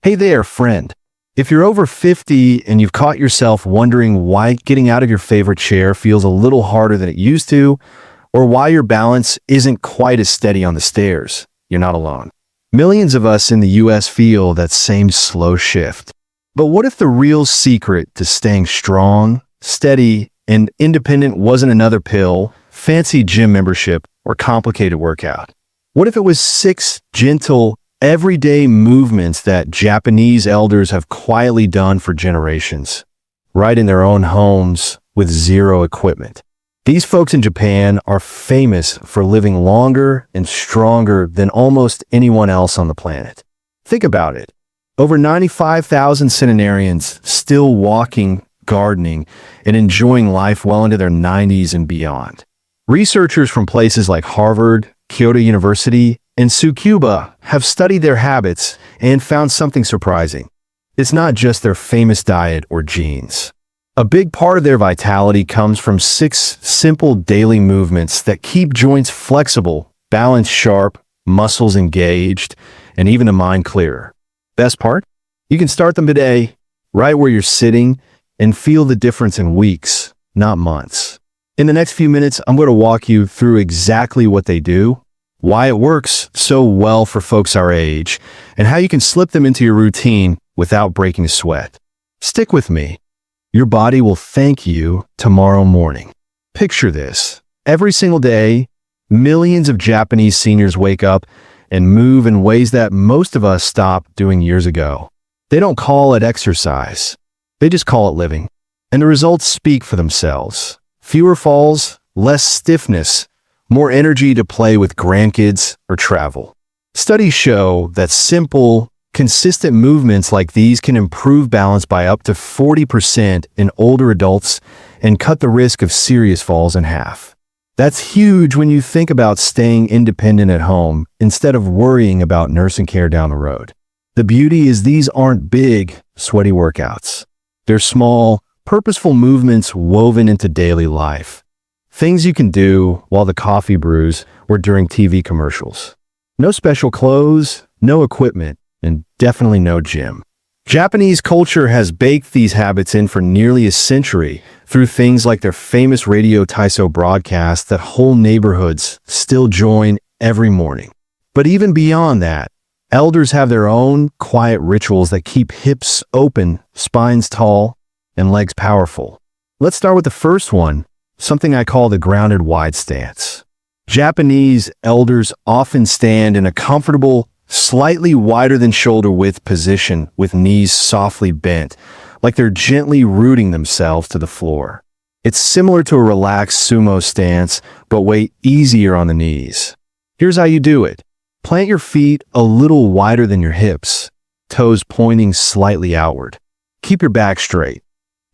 Hey there, friend. If you're over 50 and you've caught yourself wondering why getting out of your favorite chair feels a little harder than it used to, or why your balance isn't quite as steady on the stairs, you're not alone. Millions of us in the US feel that same slow shift. But what if the real secret to staying strong, steady, and independent wasn't another pill, fancy gym membership, or complicated workout? What if it was 6 gentle, everyday movements that Japanese elders have quietly done for generations, right in their own homes with zero equipment? These folks in Japan are famous for living longer and stronger than almost anyone else on the planet. Think about it. Over 95,000 centenarians still walking, gardening, and enjoying life well into their 90s and beyond. Researchers from places like Harvard, Kyoto University, and Tsukuba have studied their habits and found something surprising. It's not just their famous diet or genes. A big part of their vitality comes from 6 simple daily movements that keep joints flexible, balance sharp, muscles engaged, and even the mind clearer. Best part? You can start them today, right where you're sitting, and feel the difference in weeks, not months. In the next few minutes, I'm going to walk you through exactly what they do, why it works so well for folks our age, and how you can slip them into your routine without breaking a sweat. Stick with me. Your body will thank you tomorrow morning. Picture this. Every single day, millions of Japanese seniors wake up and move in ways that most of us stopped doing years ago. They don't call it exercise. They just call it living. And the results speak for themselves. Fewer falls, less stiffness, more energy to play with grandkids or travel. Studies show that simple, consistent movements like these can improve balance by up to 40% in older adults and cut the risk of serious falls in half. That's huge when you think about staying independent at home instead of worrying about nursing care down the road. The beauty is these aren't big, sweaty workouts. They're small, purposeful movements woven into daily life. Things you can do while the coffee brews or during TV commercials. No special clothes, no equipment, and definitely no gym. Japanese culture has baked these habits in for nearly a century through things like their famous radio taiso broadcasts that whole neighborhoods still join every morning. But even beyond that, elders have their own quiet rituals that keep hips open, spines tall, and legs powerful. Let's start with the first one, something I call the grounded wide stance. Japanese elders often stand in a comfortable, slightly wider than shoulder width position with knees softly bent, like they're gently rooting themselves to the floor. It's similar to a relaxed sumo stance, but way easier on the knees. Here's how you do it. Plant your feet a little wider than your hips, toes pointing slightly outward. Keep your back straight,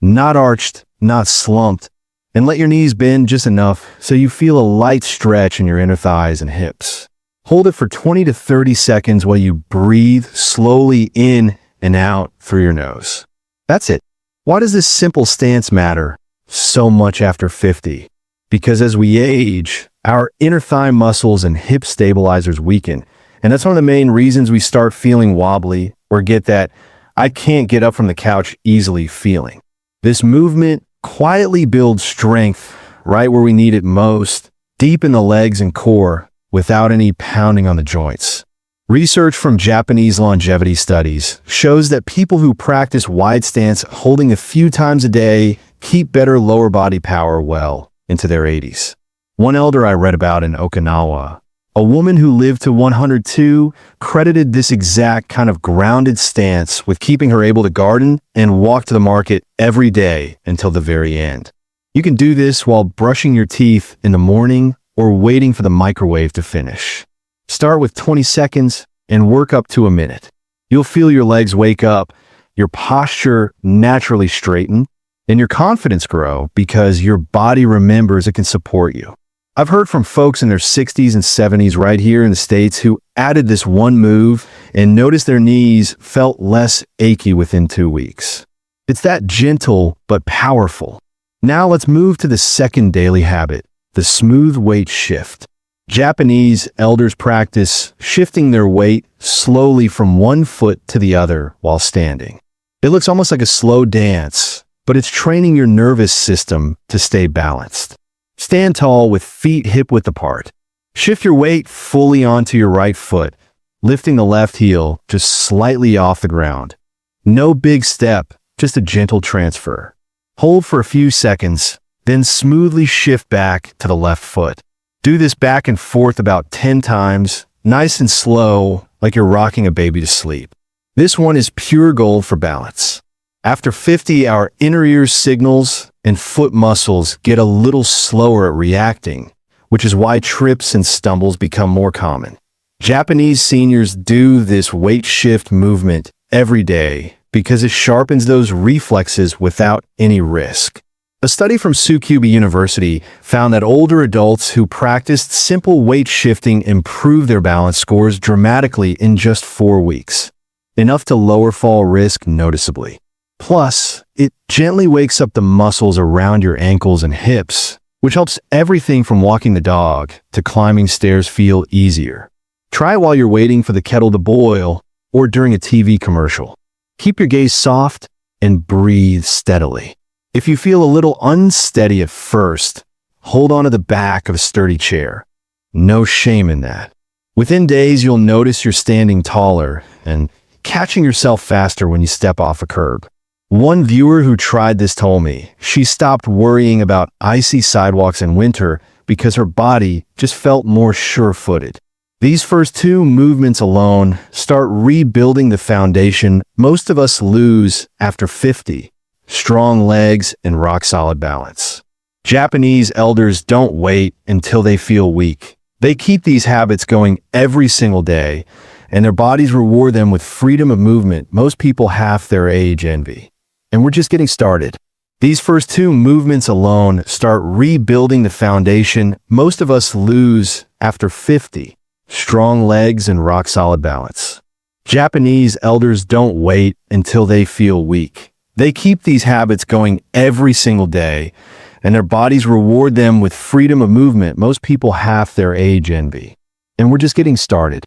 not arched, not slumped, and let your knees bend just enough so you feel a light stretch in your inner thighs and hips. Hold it for 20 to 30 seconds while you breathe slowly in and out through your nose. That's it. Why does this simple stance matter so much after 50? Because as we age, our inner thigh muscles and hip stabilizers weaken. And that's one of the main reasons we start feeling wobbly or get that "I can't get up from the couch easily" feeling. This movement quietly builds strength right where we need it most, deep in the legs and core, without any pounding on the joints. Research from Japanese longevity studies shows that people who practice wide stance holding a few times a day keep better lower body power well into their 80s. One elder I read about in Okinawa, a woman who lived to 102, credited this exact kind of grounded stance with keeping her able to garden and walk to the market every day until the very end. You can do this while brushing your teeth in the morning or waiting for the microwave to finish. Start with 20 seconds and work up to a minute. You'll feel your legs wake up, your posture naturally straighten, and your confidence grow because your body remembers it can support you. I've heard from folks in their 60s and 70s right here in the States who added this one move and noticed their knees felt less achy within 2 weeks. It's that gentle but powerful. Now let's move to the second daily habit, the smooth weight shift. Japanese elders practice shifting their weight slowly from one foot to the other while standing. It looks almost like a slow dance, but it's training your nervous system to stay balanced. Stand tall with feet hip-width apart. Shift your weight fully onto your right foot, lifting the left heel just slightly off the ground. No big step, just a gentle transfer. Hold for a few seconds, then smoothly shift back to the left foot. Do this back and forth about 10 times, nice and slow, like you're rocking a baby to sleep. This one is pure gold for balance. After 50, our inner ear signals and foot muscles get a little slower at reacting, which is why trips and stumbles become more common. Japanese seniors do this weight shift movement every day because it sharpens those reflexes without any risk. A study from Tsukuba University found that older adults who practiced simple weight shifting improved their balance scores dramatically in just 4 weeks, enough to lower fall risk noticeably. Plus, it gently wakes up the muscles around your ankles and hips, which helps everything from walking the dog to climbing stairs feel easier. Try it while you're waiting for the kettle to boil or during a TV commercial. Keep your gaze soft and breathe steadily. If you feel a little unsteady at first, hold on to the back of a sturdy chair. No shame in that. Within days, you'll notice you're standing taller and catching yourself faster when you step off a curb. One viewer who tried this told me she stopped worrying about icy sidewalks in winter because her body just felt more sure-footed. These first 2 movements alone start rebuilding the foundation most of us lose after 50. Strong legs and rock-solid balance. Japanese elders don't wait until they feel weak. They keep these habits going every single day, and their bodies reward them with freedom of movement most people half their age envy. And we're just getting started. These first 2 movements alone start rebuilding the foundation most of us lose after 50. Strong legs and rock-solid balance. Japanese elders don't wait until they feel weak. They keep these habits going every single day, and their bodies reward them with freedom of movement most people half their age envy. And we're just getting started.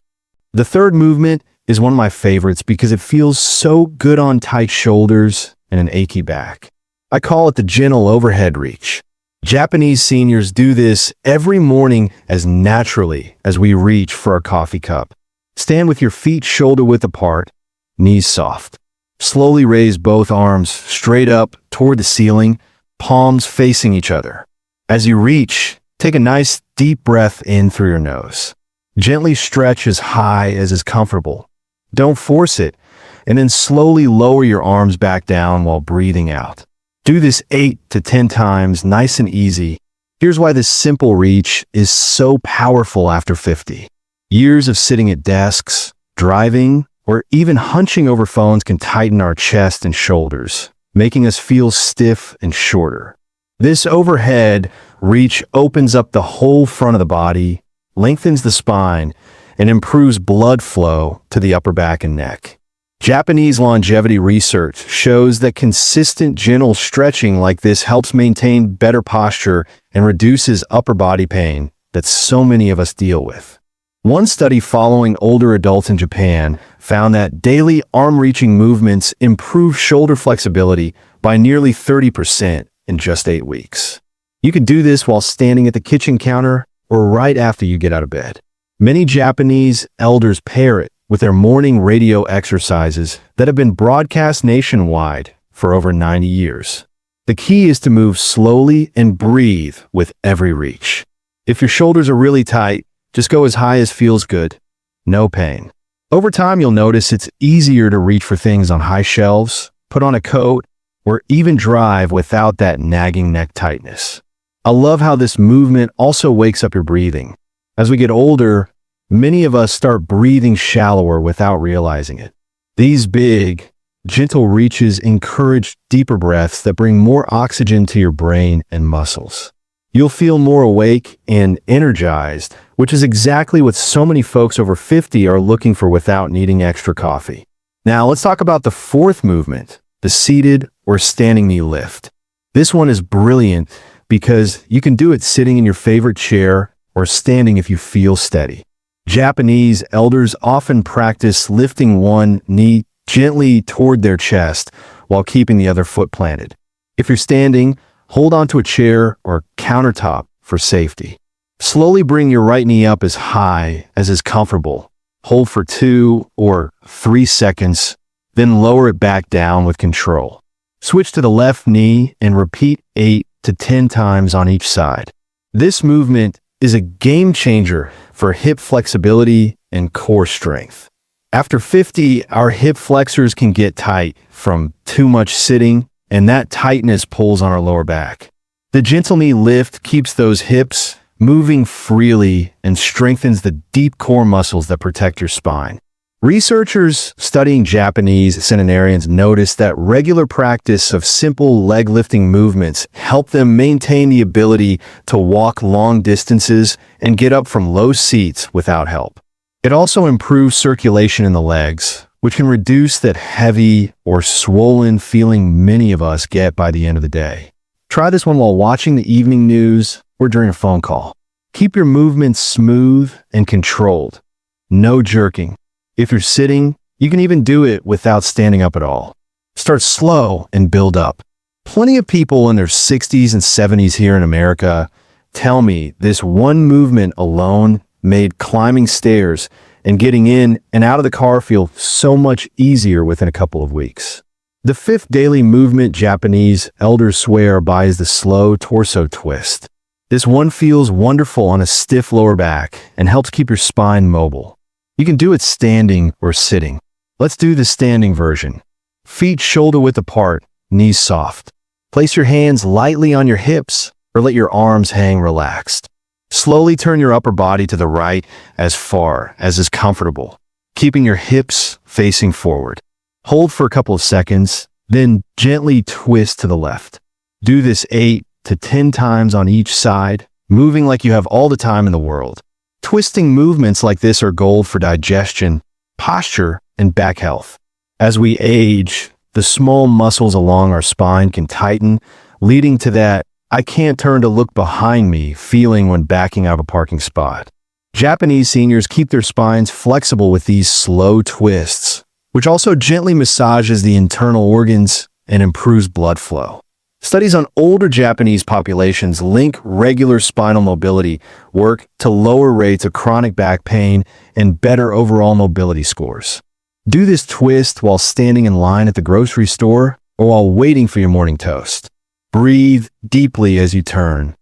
The third movement is one of my favorites because it feels so good on tight shoulders and an achy back. I call it the gentle overhead reach. Japanese seniors do this every morning as naturally as we reach for our coffee cup. Stand with your feet shoulder-width apart, knees soft. Slowly raise both arms straight up toward the ceiling, palms facing each other. As you reach, take a nice deep breath in through your nose. Gently stretch as high as is comfortable. Don't force it, and then slowly lower your arms back down while breathing out. Do this 8 to 10 times, nice and easy. Here's why this simple reach is so powerful after 50. Years of sitting at desks, driving, or even hunching over phones can tighten our chest and shoulders, making us feel stiff and shorter. This overhead reach opens up the whole front of the body, lengthens the spine, and improves blood flow to the upper back and neck. Japanese longevity research shows that consistent gentle stretching like this helps maintain better posture and reduces upper body pain that so many of us deal with. One study following older adults in Japan found that daily arm-reaching movements improve shoulder flexibility by nearly 30% in just 8 weeks. You can do this while standing at the kitchen counter or right after you get out of bed. Many Japanese elders pair it with their morning radio exercises that have been broadcast nationwide for over 90 years. The key is to move slowly and breathe with every reach. If your shoulders are really tight, just go as high as feels good. No pain. Over time, you'll notice it's easier to reach for things on high shelves, put on a coat, or even drive without that nagging neck tightness. I love how this movement also wakes up your breathing. As we get older, many of us start breathing shallower without realizing it. These big, gentle reaches encourage deeper breaths that bring more oxygen to your brain and muscles. You'll feel more awake and energized, which is exactly what so many folks over 50 are looking for without needing extra coffee. Now let's talk about the fourth movement, the seated or standing knee lift. This one is brilliant because you can do it sitting in your favorite chair or standing if you feel steady. Japanese elders often practice lifting one knee gently toward their chest while keeping the other foot planted. If you're standing, hold onto a chair or countertop for safety. Slowly bring your right knee up as high as is comfortable. Hold for 2 or 3 seconds, then lower it back down with control. Switch to the left knee and repeat 8 to 10 times on each side. This movement is a game changer for hip flexibility and core strength. After 50, our hip flexors can get tight from too much sitting, and that tightness pulls on our lower back. The gentle knee lift keeps those hips moving freely and strengthens the deep core muscles that protect your spine. Researchers studying Japanese centenarians noticed that regular practice of simple leg lifting movements help them maintain the ability to walk long distances and get up from low seats without help. It also improves circulation in the legs, which can reduce that heavy or swollen feeling many of us get by the end of the day. Try this one while watching the evening news or during a phone call. Keep your movements smooth and controlled. No jerking. If you're sitting, you can even do it without standing up at all. Start slow and build up. Plenty of people in their 60s and 70s here in America tell me this one movement alone made climbing stairs and getting in and out of the car feel so much easier within a couple of weeks. The fifth daily movement Japanese elders swear by is the slow torso twist. This one feels wonderful on a stiff lower back and helps keep your spine mobile. You can do it standing or sitting. Let's do the standing version. Feet shoulder width apart, knees soft. Place your hands lightly on your hips or let your arms hang relaxed. Slowly turn your upper body to the right as far as is comfortable, keeping your hips facing forward. Hold for a couple of seconds, then gently twist to the left. Do this 8 to 10 times on each side, moving like you have all the time in the world. Twisting movements like this are gold for digestion, posture, and back health. As we age, the small muscles along our spine can tighten, leading to that "I can't turn to look behind me" feeling when backing out of a parking spot. Japanese seniors keep their spines flexible with these slow twists, which also gently massages the internal organs and improves blood flow. Studies on older Japanese populations link regular spinal mobility work to lower rates of chronic back pain and better overall mobility scores. Do this twist while standing in line at the grocery store or while waiting for your morning toast. Breathe deeply as you turn.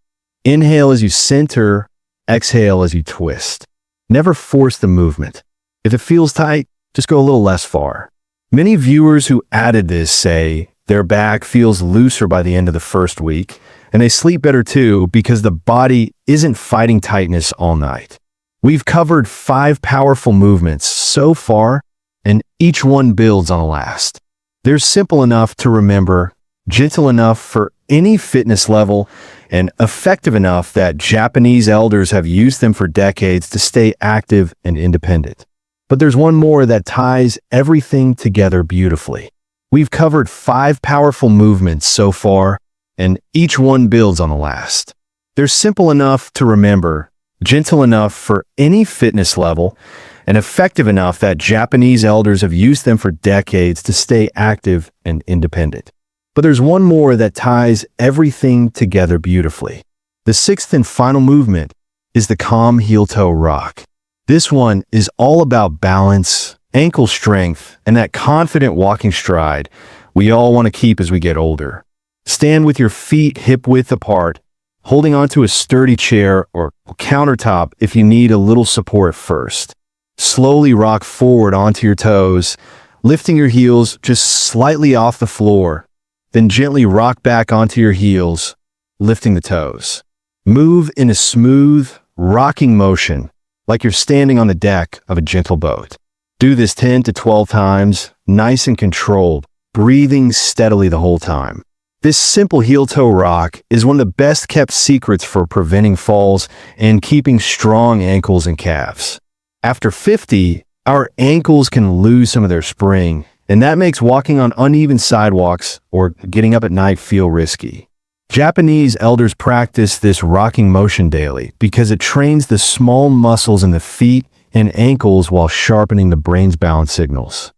Inhale as you center, exhale as you twist. Never force the movement. If it feels tight, just go a little less far. Many viewers who added this say their back feels looser by the end of the first week, and they sleep better too because the body isn't fighting tightness all night. We've covered 5 powerful movements so far, and each one builds on the last. They're simple enough to remember, gentle enough for any fitness level, and effective enough that Japanese elders have used them for decades to stay active and independent. But there's one more that ties everything together beautifully. We've covered 5 powerful movements so far, and each one builds on the last. They're simple enough to remember, gentle enough for any fitness level, and effective enough that Japanese elders have used them for decades to stay active and independent. But there's one more that ties everything together beautifully. The 6th and final movement is the calm heel-toe rock. This one is all about balance, ankle strength, and that confident walking stride we all want to keep as we get older. Stand with your feet hip-width apart, holding onto a sturdy chair or countertop if you need a little support first. Slowly rock forward onto your toes, lifting your heels just slightly off the floor, then gently rock back onto your heels, lifting the toes. Move in a smooth, rocking motion, like you're standing on the deck of a gentle boat. Do this 10 to 12 times, nice and controlled, breathing steadily the whole time. This simple heel-toe rock is one of the best kept secrets for preventing falls and keeping strong ankles and calves. After 50, our ankles can lose some of their spring, and that makes walking on uneven sidewalks or getting up at night feel risky. Japanese elders practice this rocking motion daily because it trains the small muscles in the feet and ankles while sharpening the brain's balance signals.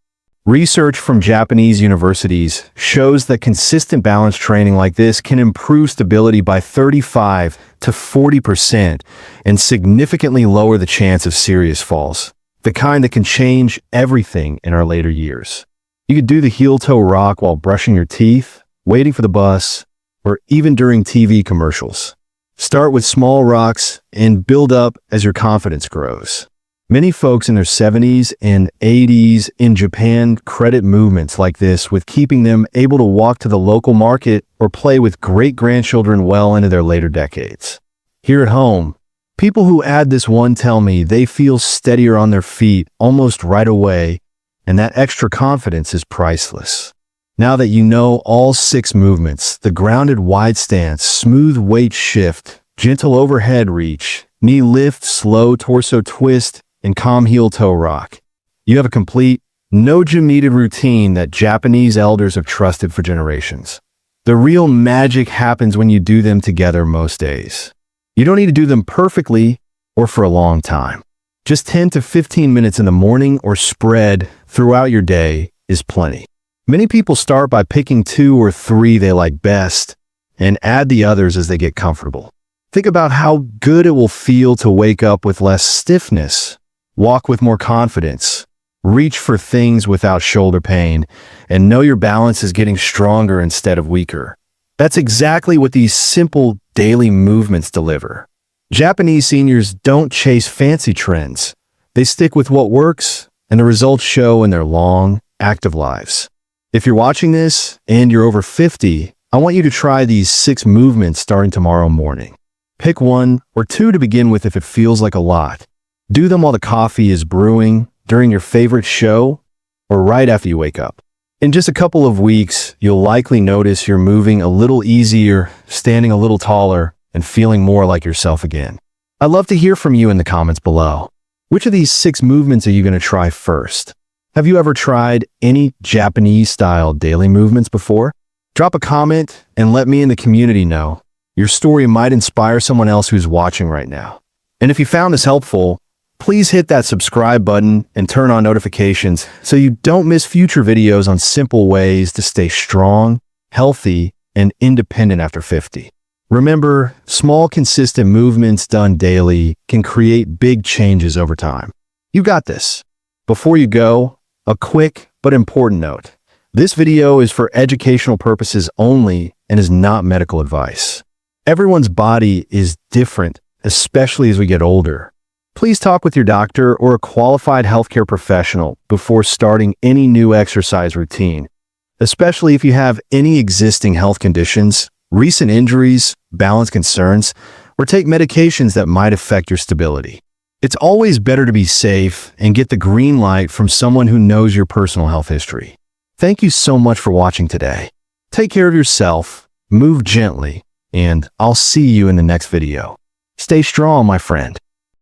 Research from Japanese universities shows that consistent balance training like this can improve stability by 35 to 40% and significantly lower the chance of serious falls, the kind that can change everything in our later years. You could do the heel-toe rock while brushing your teeth, waiting for the bus, or even during TV commercials. Start with small rocks and build up as your confidence grows. Many folks in their 70s and 80s in Japan credit movements like this with keeping them able to walk to the local market or play with great-grandchildren well into their later decades. Here at home, people who add this one tell me they feel steadier on their feet almost right away, and that extra confidence is priceless. Now that you know all 6 movements, the grounded wide stance, smooth weight shift, gentle overhead reach, knee lift, slow torso twist, and calm heel-toe rock, you have a complete, no-gym-needed routine that Japanese elders have trusted for generations. The real magic happens when you do them together most days. You don't need to do them perfectly or for a long time. Just 10 to 15 minutes in the morning or spread throughout your day is plenty. Many people start by picking 2 or 3 they like best and add the others as they get comfortable. Think about how good it will feel to wake up with less stiffness, walk with more confidence, reach for things without shoulder pain, and know your balance is getting stronger instead of weaker. That's exactly what these simple daily movements deliver. Japanese seniors don't chase fancy trends. They stick with what works, and the results show in their long, active lives. If you're watching this and you're over 50, I want you to try these 6 movements starting tomorrow morning. Pick 1 or 2 to begin with if it feels like a lot. Do them while the coffee is brewing, during your favorite show, or right after you wake up. In just a couple of weeks, you'll likely notice you're moving a little easier, standing a little taller, and feeling more like yourself again. I'd love to hear from you in the comments below. Which of these 6 movements are you going to try first? Have you ever tried any Japanese-style daily movements before? Drop a comment and let me in the community know. Your story might inspire someone else who's watching right now. And if you found this helpful, please hit that subscribe button and turn on notifications so you don't miss future videos on simple ways to stay strong, healthy, and independent after 50. Remember, small, consistent movements done daily can create big changes over time. You got this. Before you go, a quick but important note. This video is for educational purposes only and is not medical advice. Everyone's body is different, especially as we get older. Please talk with your doctor or a qualified healthcare professional before starting any new exercise routine, especially if you have any existing health conditions, recent injuries, balance concerns, or take medications that might affect your stability. It's always better to be safe and get the green light from someone who knows your personal health history. Thank you so much for watching today. Take care of yourself, move gently, and I'll see you in the next video. Stay strong, my friend.